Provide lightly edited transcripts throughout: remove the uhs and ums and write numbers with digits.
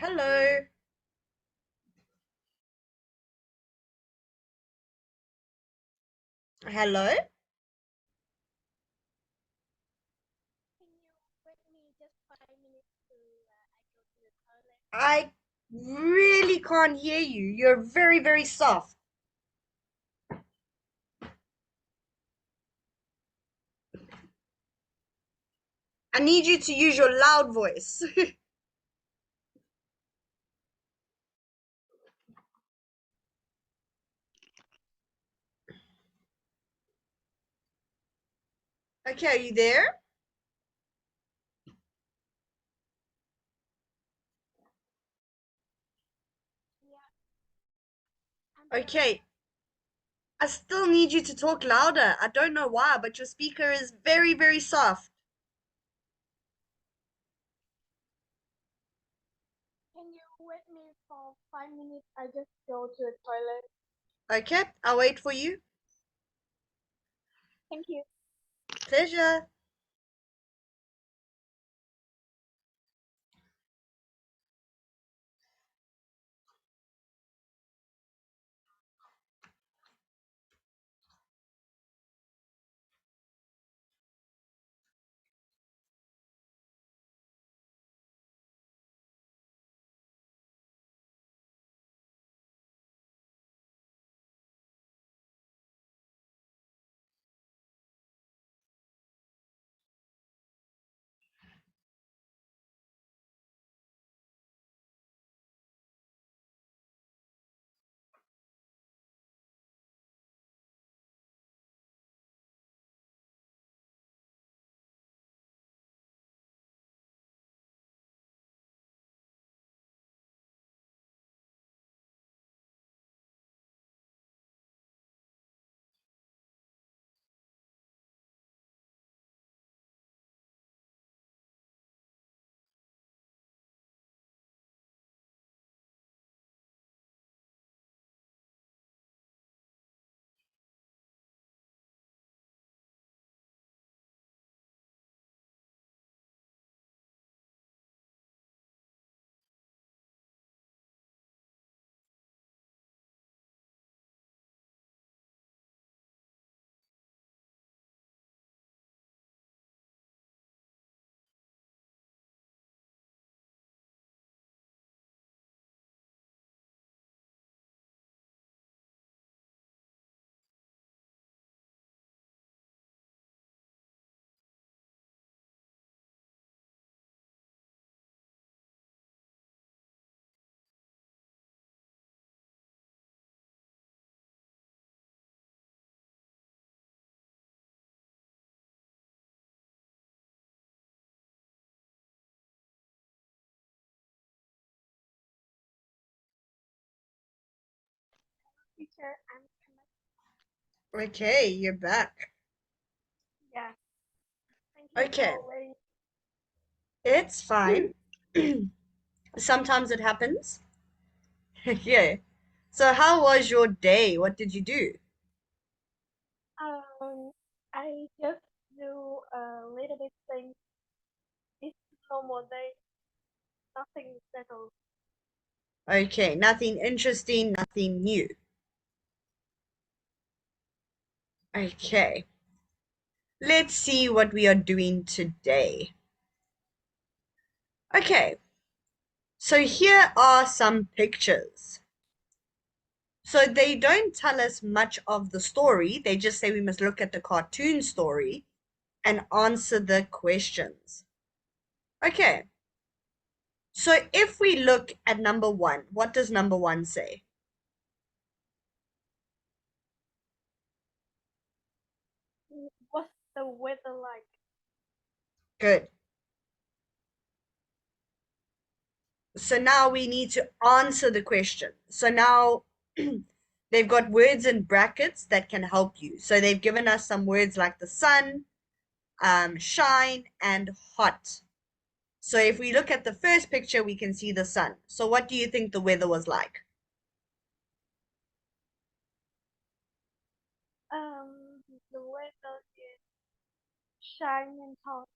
Hello. Hello. Can you wait me just 5 minutes to I go to the toilet? I really can't hear you. You're very, very soft. I need you to use your loud voice. Okay, are you there? Yeah, I'm here. Okay, I still need you to talk louder. I don't know why, but your speaker is very, very soft. Can you wait me for 5 minutes? I just go to the toilet. Okay, I'll wait for you. Thank you. Pleasure. Teacher, I'm Okay, you're back. yeah. Thank you Okay, for waiting. it's fine. Sometimes it happens. Yeah. So how was your day? What did you do? Um, I just do a little bit things. It's normal day, nothing settled. Okay, nothing interesting, nothing new. Okay. Let's see what we are doing today. Okay, so here are some pictures. So they don't tell us much of the story. They just say we must look at the cartoon story and answer the questions. Okay, so if we look at number one, what does number one say? What's the weather like? Good. So now we need to answer the question. So now they've got words in brackets that can help you. So they've given us some words like the sun, shine, and hot. So if we look at the first picture, we can see the sun. So what do you think the weather was like? The weather is shiny and hot.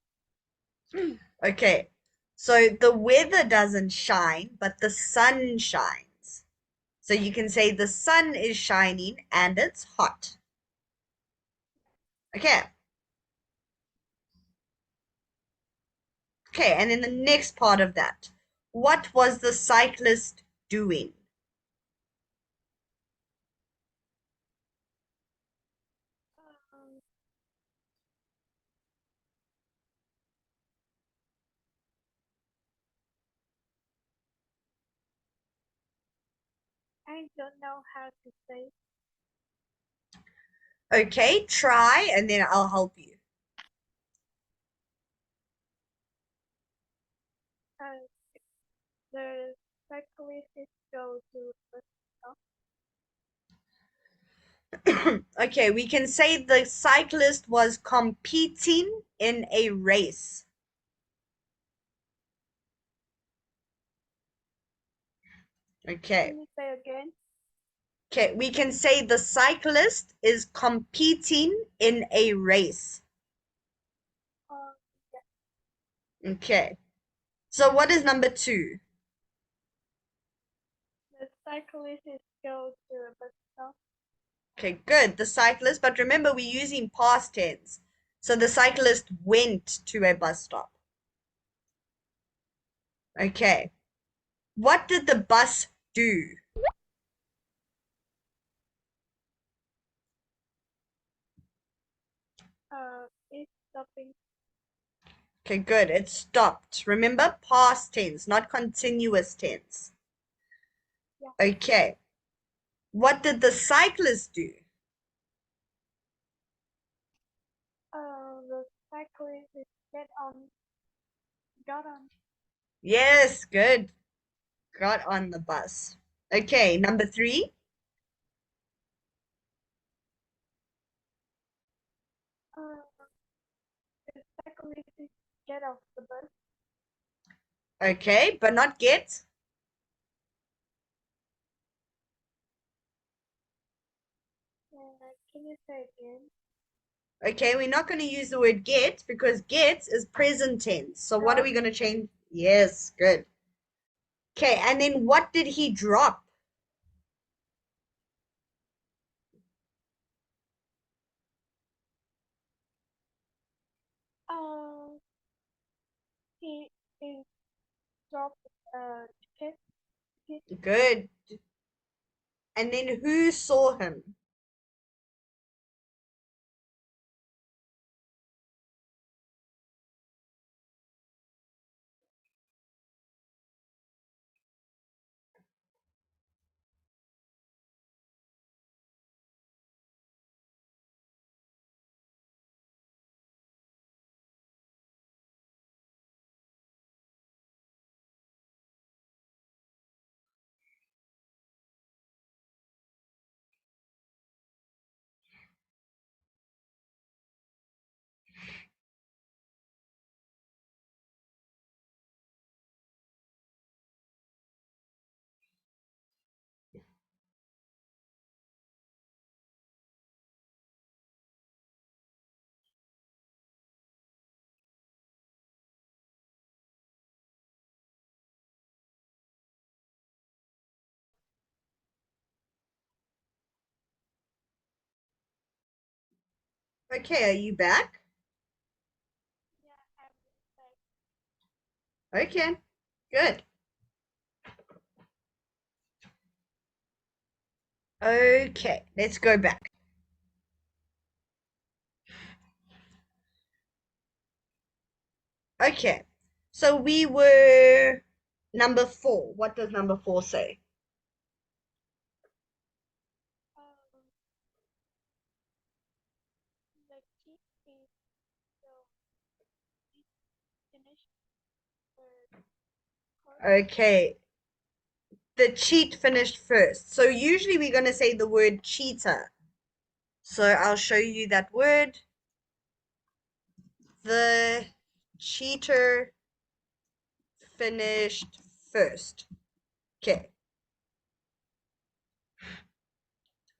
Okay, so the weather doesn't shine, but the sun shines. So you can say the sun is shining and it's hot. Okay, okay, and in the next part of that, what was the cyclist doing? Um, I don't know how to say. Okay, try and then I'll help you. Uh, the cyclists go to the stop. Okay, we can say the cyclist was competing in a race. Okay. Can you say again? Okay, we can say the cyclist is competing in a race. Uh, Okay. So what is number two? the cyclists go to the bus stop. Okay, good. The cyclist, but remember we're using past tense. So the cyclist went to a bus stop. Okay. What did the bus do? It's stopping. Okay, good. It stopped. Remember past tense, not continuous tense. Yeah. Okay. What did the cyclist do? The cyclists got on. Yes, good. Got on the bus. Okay, number three. Uh, the cyclists get off the bus. Okay, but not get. Can you say again? Okay, we're not going to use the word get because get is present tense. So what are Drop. we going to change? Yes, good. Okay, and then what did he drop? Uh, he is dropped ticket. ticket. Good. And then who saw him? Okay, are you back? Yeah, I'm like, Okay, good. Okay, let's go back. Okay, so we were number 4. What does number 4 say? um, the key is so it finished the course. Okay, the cheat finished first. So usually we're going to say the word cheater. So I'll show you that word. The cheater finished first. Okay.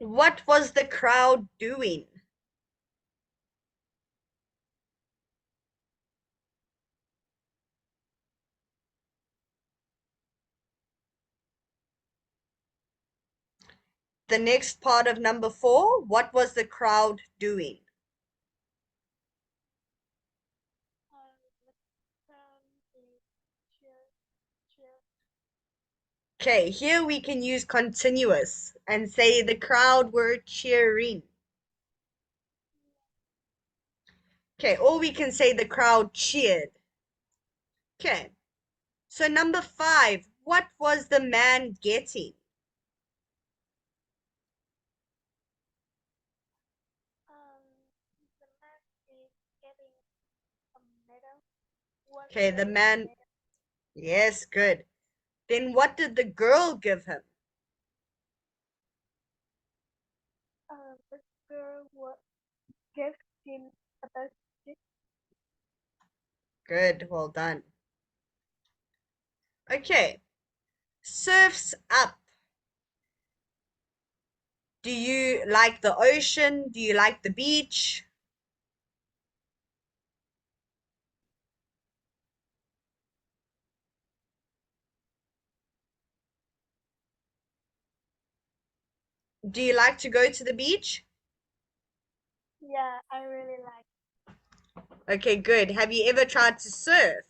What was the crowd doing? The next part of number 4, what was the crowd doing? The crown is cheer, cheer. Okay, here we can use continuous and say the crowd were cheering. Okay, or we can say the crowd cheered. Okay, so number 5, what was the man getting? Um, the man is getting a medal. What Okay, the was the man, medal? yes, good. Then what did the girl give him? The girl gave him a basket. Good, well done. Okay, surf's up. Do you like the ocean? Do you like the beach? Do you like to go to the beach? Yeah, I really like. Okay, good. Have you ever tried to surf?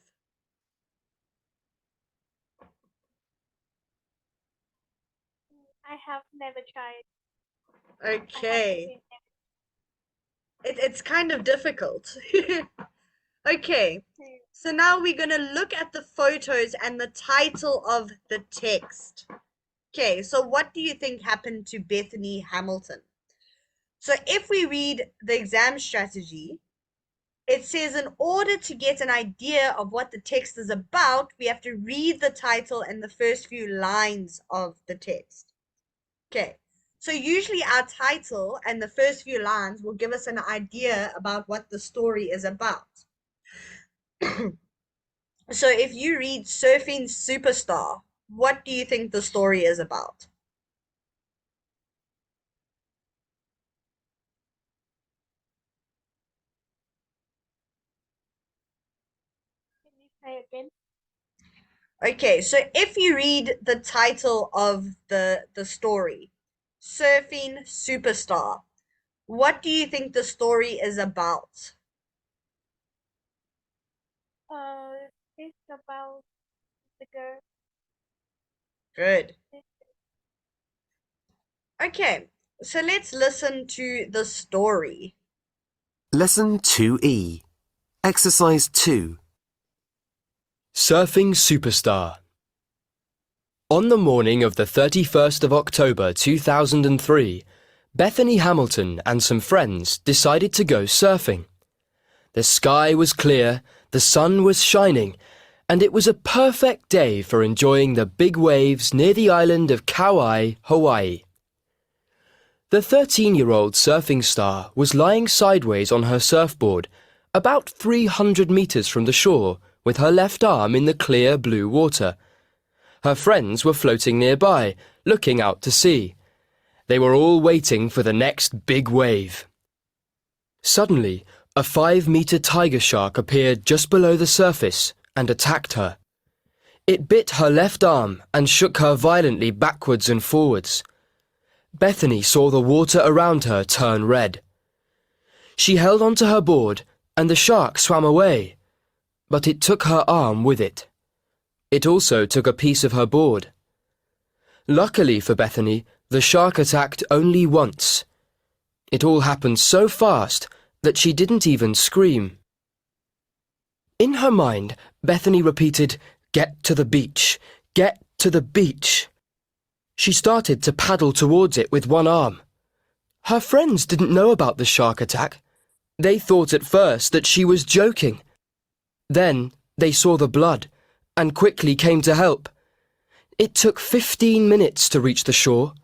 I have never tried. I have Okay. seen It's kind of difficult. Okay. everything. So now we're going to look at the photos and the title of the text. Okay, so what do you think happened to Bethany Hamilton? So if we read the exam strategy, it says in order to get an idea of what the text is about, we have to read the title and the first few lines of the text. Okay, so usually our title and the first few lines will give us an idea about what the story is about. So if you read Surfing Superstar, what do you think the story is about? Can you say again? Okay, so if you read the title of the story, Surfing Superstar, what do you think the story is about? It's about the girl. Good. This Okay, so let's listen to the story. Lesson 2E. Exercise 2. Surfing Superstar. On the morning of the 31st of October 2003, Bethany Hamilton and some friends decided to go surfing. The sky was clear, the sun was shining, and it was a perfect day for enjoying the big waves near the island of Kauai, Hawaii. The 13-year-old surfing star was lying sideways on her surfboard, about 300 meters from the shore, with her left arm in the clear blue water. Her friends were floating nearby, looking out to sea. They were all waiting for the next big wave. Suddenly, a 5-meter tiger shark appeared just below the surface and attacked her. It bit her left arm and shook her violently backwards and forwards. Bethany saw the water around her turn red. She held onto her board and the shark swam away, but it took her arm with it. It also took a piece of her board. Luckily for Bethany, the shark attacked only once. It all happened so fast that she didn't even scream. In her mind, Bethany repeated, "Get to the beach! Get to the beach!" She started to paddle towards it with one arm. Her friends didn't know about the shark attack. They thought at first that she was joking. Then they saw the blood and quickly came to help. It took 15 minutes to reach the shore.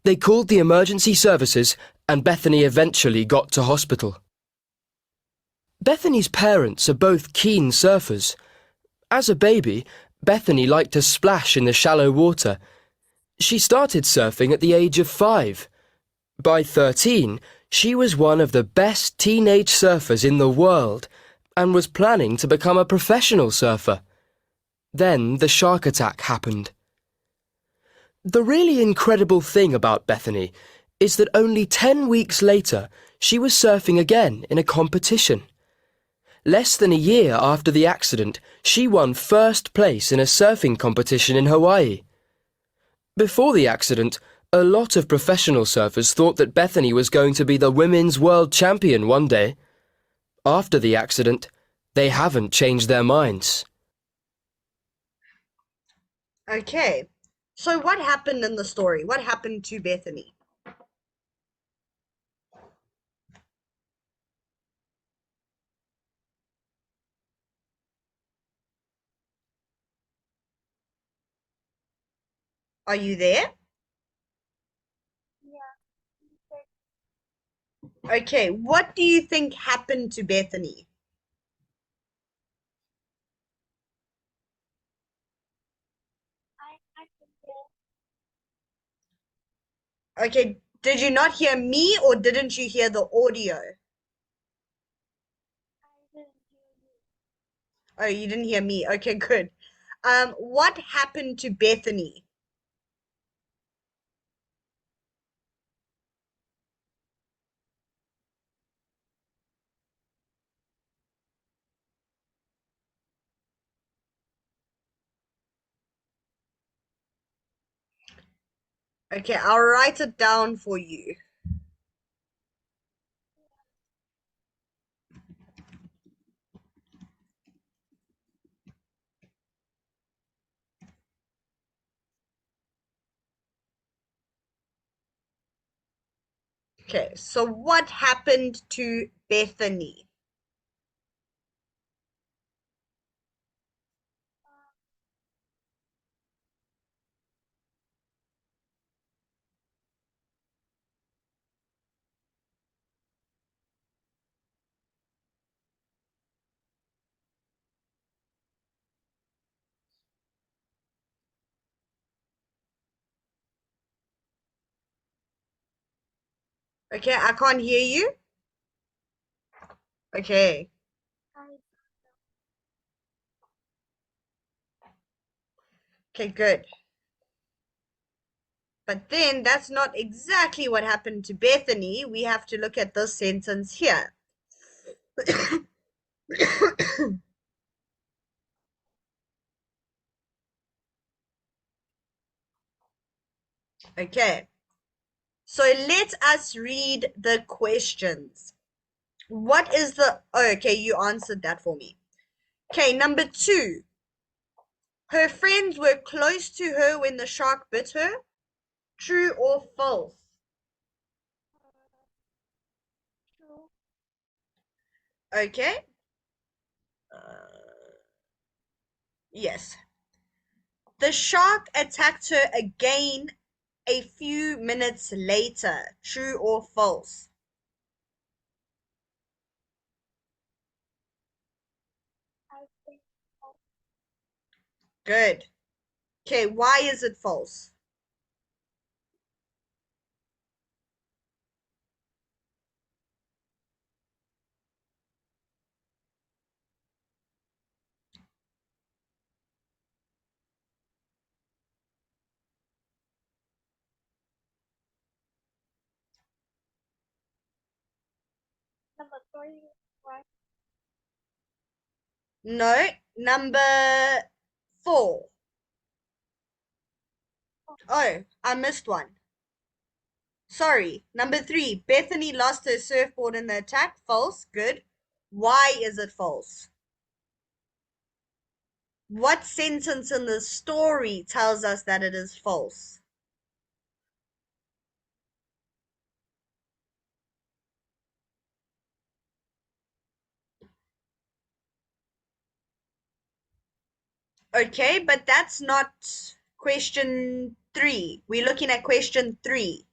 They called the emergency services and Bethany eventually got to hospital. Bethany's parents are both keen surfers. As a baby, Bethany liked to splash in the shallow water. She started surfing at the age of 5. By 13, she was one of the best teenage surfers in the world and was planning to become a professional surfer. Then the shark attack happened. The really incredible thing about Bethany is that only 10 weeks later, she was surfing again in a competition. Less than a year after the accident, she won first place in a surfing competition in Hawaii. Before the accident, a lot of professional surfers thought that Bethany was going to be the women's world champion one day. After the accident, they haven't changed their minds. Okay. So what happened in the story? What happened to Bethany? Are you there? Yeah. He said, Okay, what do you think happened to Bethany? I can hear. Okay, did you not hear me or didn't you hear the audio? I didn't hear you. Oh, you didn't hear me. Okay, good. What happened to Bethany? Okay, I'll write it down for you. Okay, so what happened to Bethany? Okay, I can't hear you. Okay, I okay, good. But then that's not exactly what happened to Bethany. We have to look at this sentence here. Okay, so let us read the questions. What is the, oh, okay, you answered that for me. Okay, number 2. Her friends were close to her when the shark bit her. True or false? true. Okay. Uh, yes. The shark attacked her again a few minutes later. True or false? I think so. Good. Okay, why is it false? Number three, right? No, number 4. Oh, I missed one. Sorry. Number 3, Bethany lost her surfboard in the attack. False. Good. Why is it false? What sentence in the story tells us that it is false? Okay, but that's not question 3. We're looking at question 3.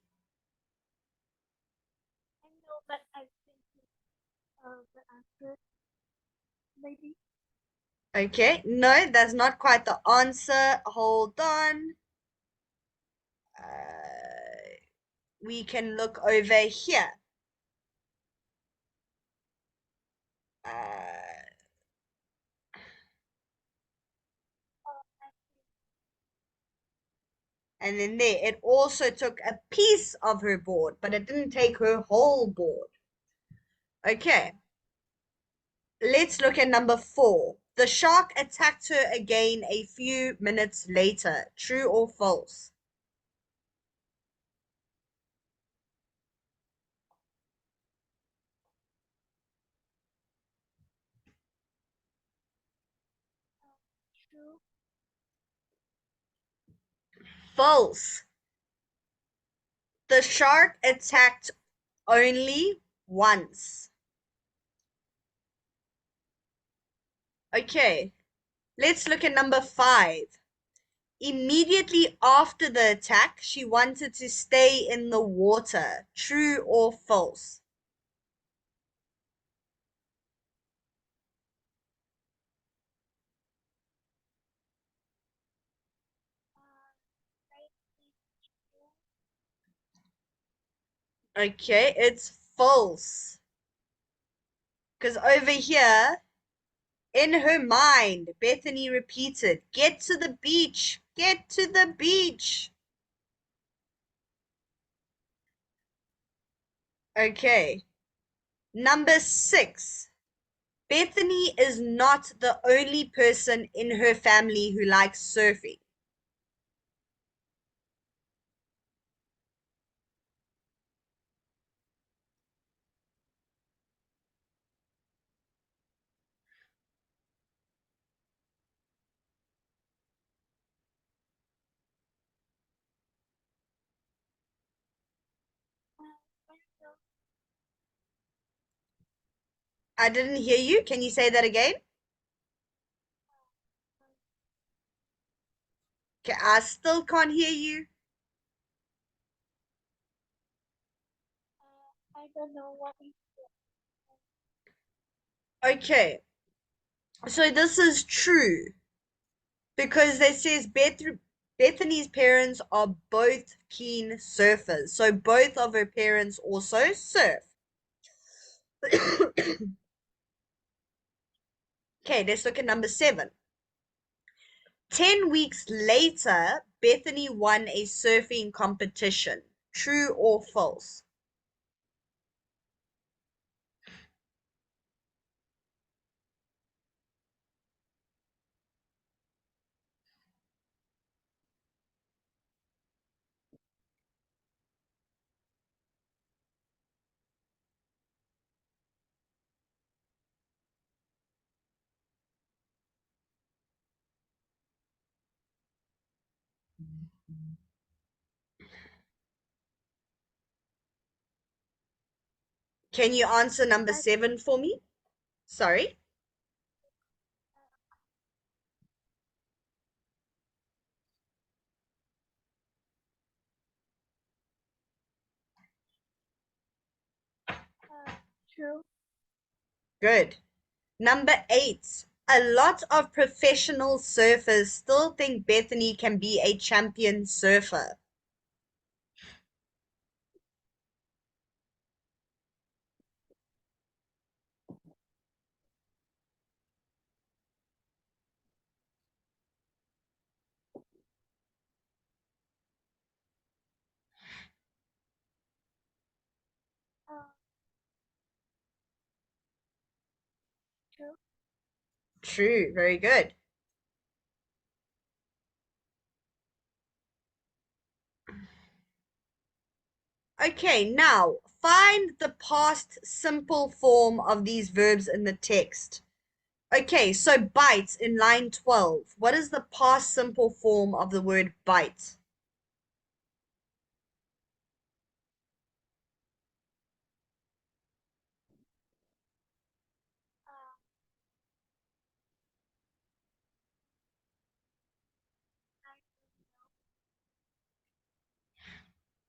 I know, but I think the answer maybe. Okay, no, that's not quite the answer. Hold on. We can look over here. Uh, and then there, it also took a piece of her board, but it didn't take her whole board. Okay, let's look at number 4. The shark attacked her again a few minutes later. True or false? True. False. The shark attacked only once. Okay, let's look at number 5. Immediately after the attack, she wanted to stay in the water. True or false? Okay, it's false. Because over here, in her mind, Bethany repeated, "Get to the beach, get to the beach." Okay, number 6. Bethany is not the only person in her family who likes surfing. I didn't hear you. Can you say that again? Okay, I still can't hear you. I don't know what is. Okay, so this is true because it says Bethany's parents are both keen surfers. So both of her parents also surf. Okay, let's look at number 7. 10 weeks later, Bethany won a surfing competition. True or false? Can you answer number 7 for me? Sorry. True. Good. Number 8. A lot of professional surfers still think Bethany can be a champion surfer. Uh, True. True. Very good. Okay, now find the past simple form of these verbs in the text. Okay, so bite in line 12. What is the past simple form of the word bite?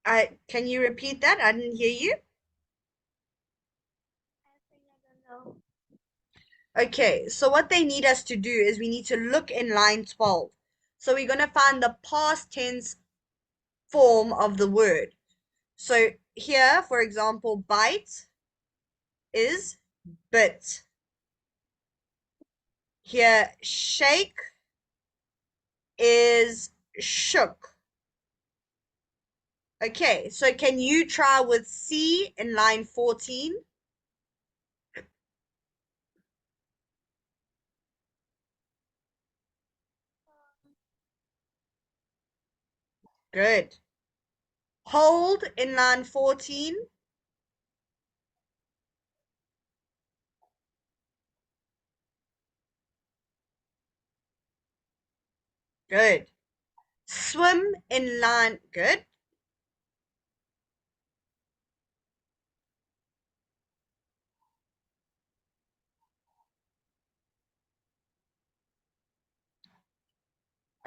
Um, Can you repeat that? I didn't hear you. I think I don't know. Okay, so what they need us to do is we need to look in line 12. So we're going to find the past tense form of the word. So here, for example, bite is bit. Here, shake is shook. Okay, so can you try with C in line 14? Good. Hold in line 14. Good. Swim in line. Good.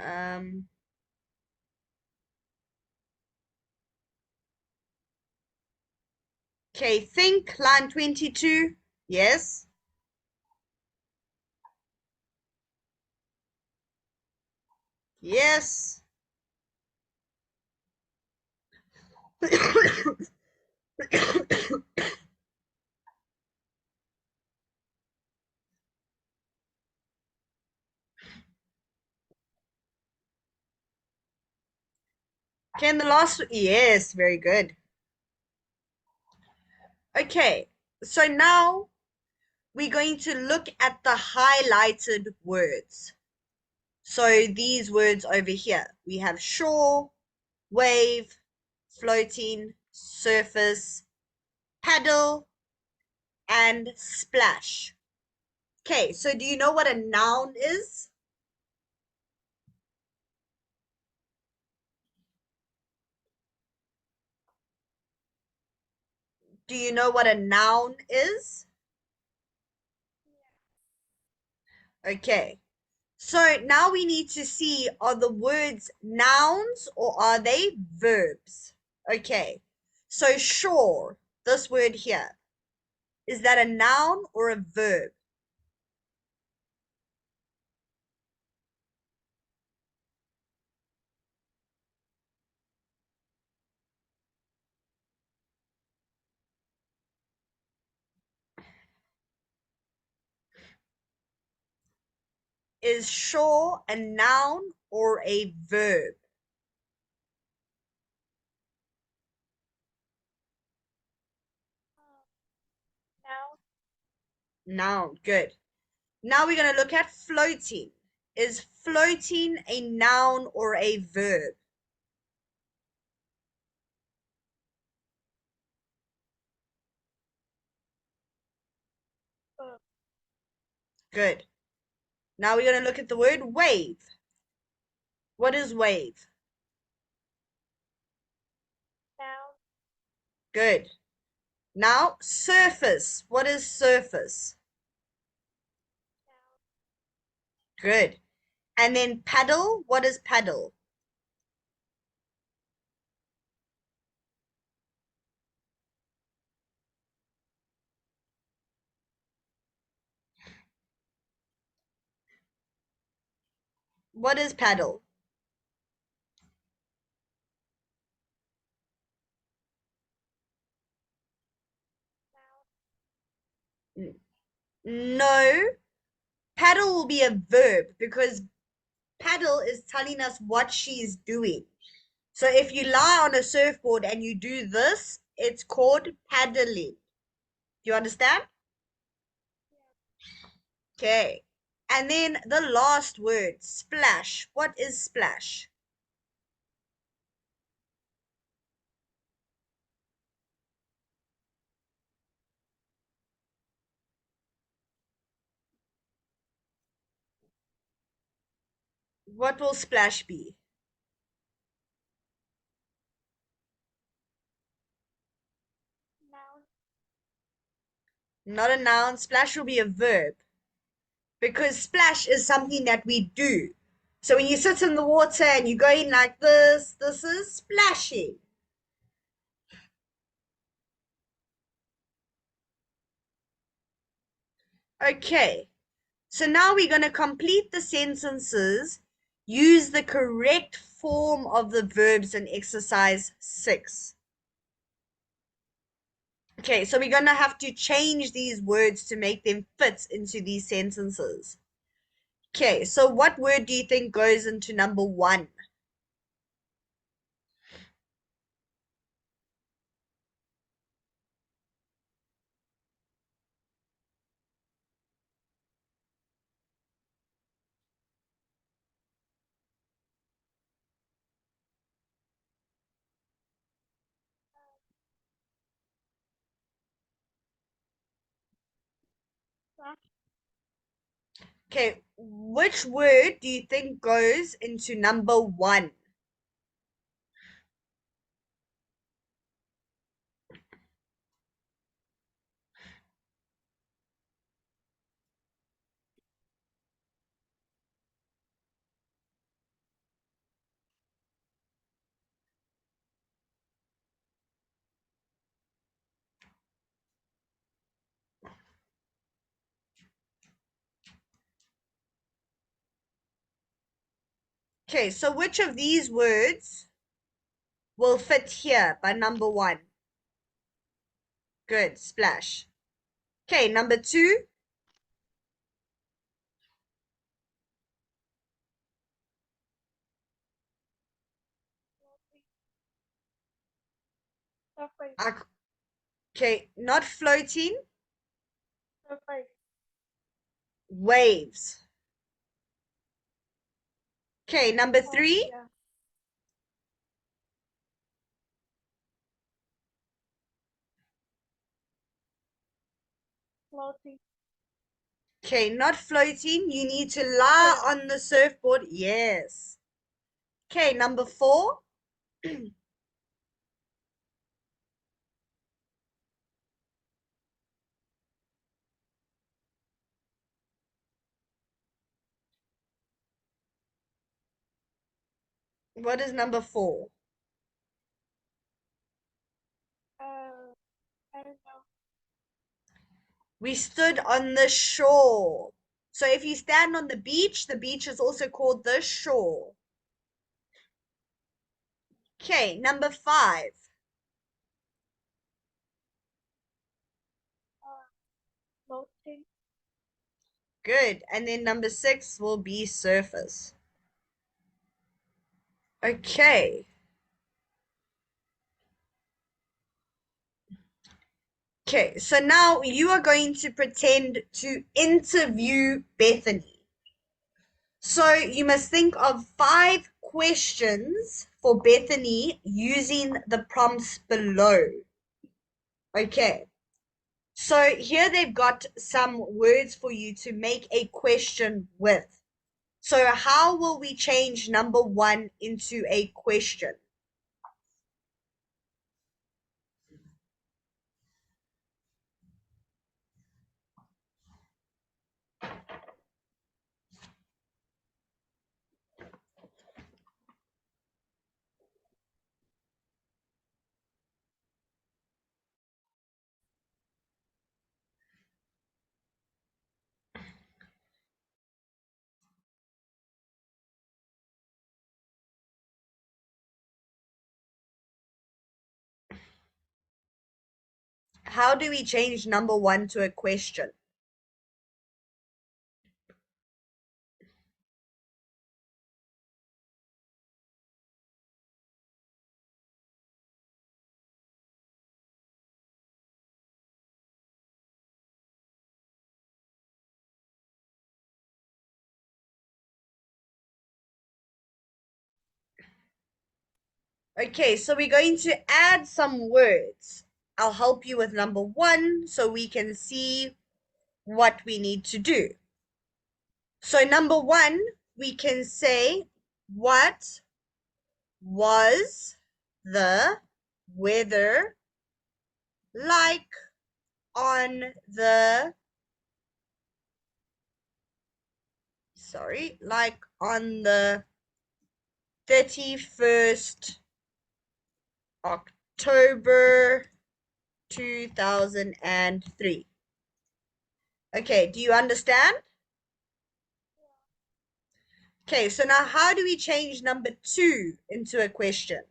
Um, okay, think line 22. Yes. Yes. Okay, and the last, yes, very good. Okay, so now we're going to look at the highlighted words. So these words over here, we have shore, wave, floating, surface, paddle, and splash. Okay, so do you know what a noun is? Do you know what a noun is? Okay, so now we need to see, are the words nouns or are they verbs? Okay, so shore, this word here, is that a noun or a verb? Is shore a noun or a verb? Now, Noun, good. Now we're going to look at floating. Is floating a noun or a verb? uh, Good. Now we're going to look at the word wave. What is wave? now, Good. Now surface. What is surface? now, Good. And then paddle. What is paddle? What is paddle? No. Paddle will be a verb because paddle is telling us what she's doing. So if you lie on a surfboard and you do this, it's called paddling. Do you understand? Okay. And then the last word, splash. What is splash? What will splash be? Noun. Not a noun. Splash will be a verb. Because splash is something that we do. So when you sit in the water and you go in like this is splashing. Okay. So now we're going to complete the sentences, use the correct form of the verbs in exercise 6. Okay, so we're going to have to change these words to make them fit into these sentences. Okay, so what word do you think goes into number 1? Splash. Okay, which word do you think goes into number 1? Okay, so which of these words will fit here by number 1? Good, splash. Okay, number 2. Surface. Okay, not floating, Surface. waves. Okay, number Oh, 3. yeah. Floating. Okay, not floating. You need to lie on the surfboard. Yes. Okay, number 4. What is number 4? I don't know. We stood on the shore. So if you stand on the beach is also called the shore. Okay, number 5. Floating. Good. And then number 6 will be surface. Okay. Okay, so now you are going to pretend to interview Bethany. So you must think of 5 questions for Bethany using the prompts below. Okay. So here they've got some words for you to make a question with. So how will we change number 1 into a question? How do we change number 1 to a question? Okay, so we're going to add some words. I'll help you with number 1 so we can see what we need to do. So number 1, we can say, what was the weather like on the, like on the 31st October 2003. Okay, do you understand? Okay, so now how do we change number 2 into a question?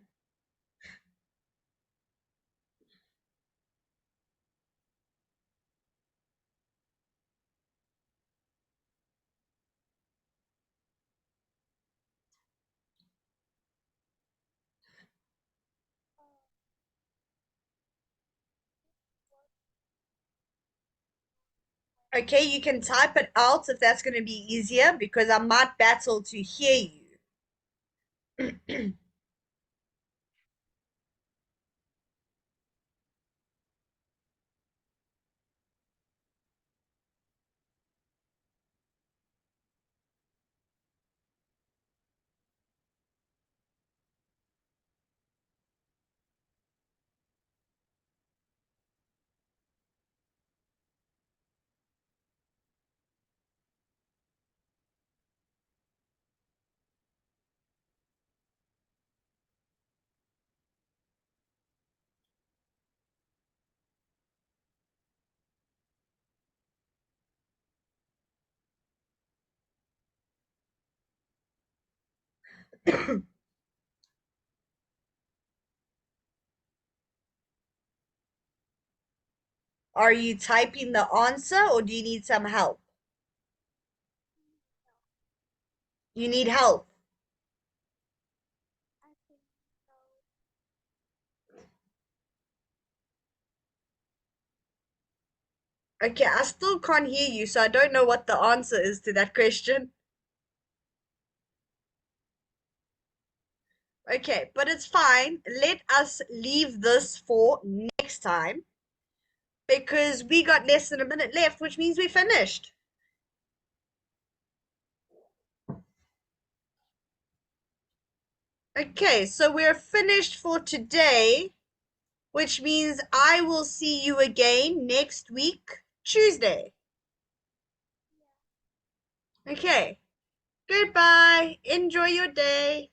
Okay, you can type it out if that's going to be easier because I might battle to hear you. Are you typing the answer or do you need some help? You need help. I think so. Okay, I still can't hear you, so I don't know what the answer is to that question. Okay, but it's fine. Let us leave this for next time because we got less than a minute left, which means we finished. Okay, so we're finished for today, which means I will see you again next week, Tuesday. Okay, goodbye. Enjoy your day.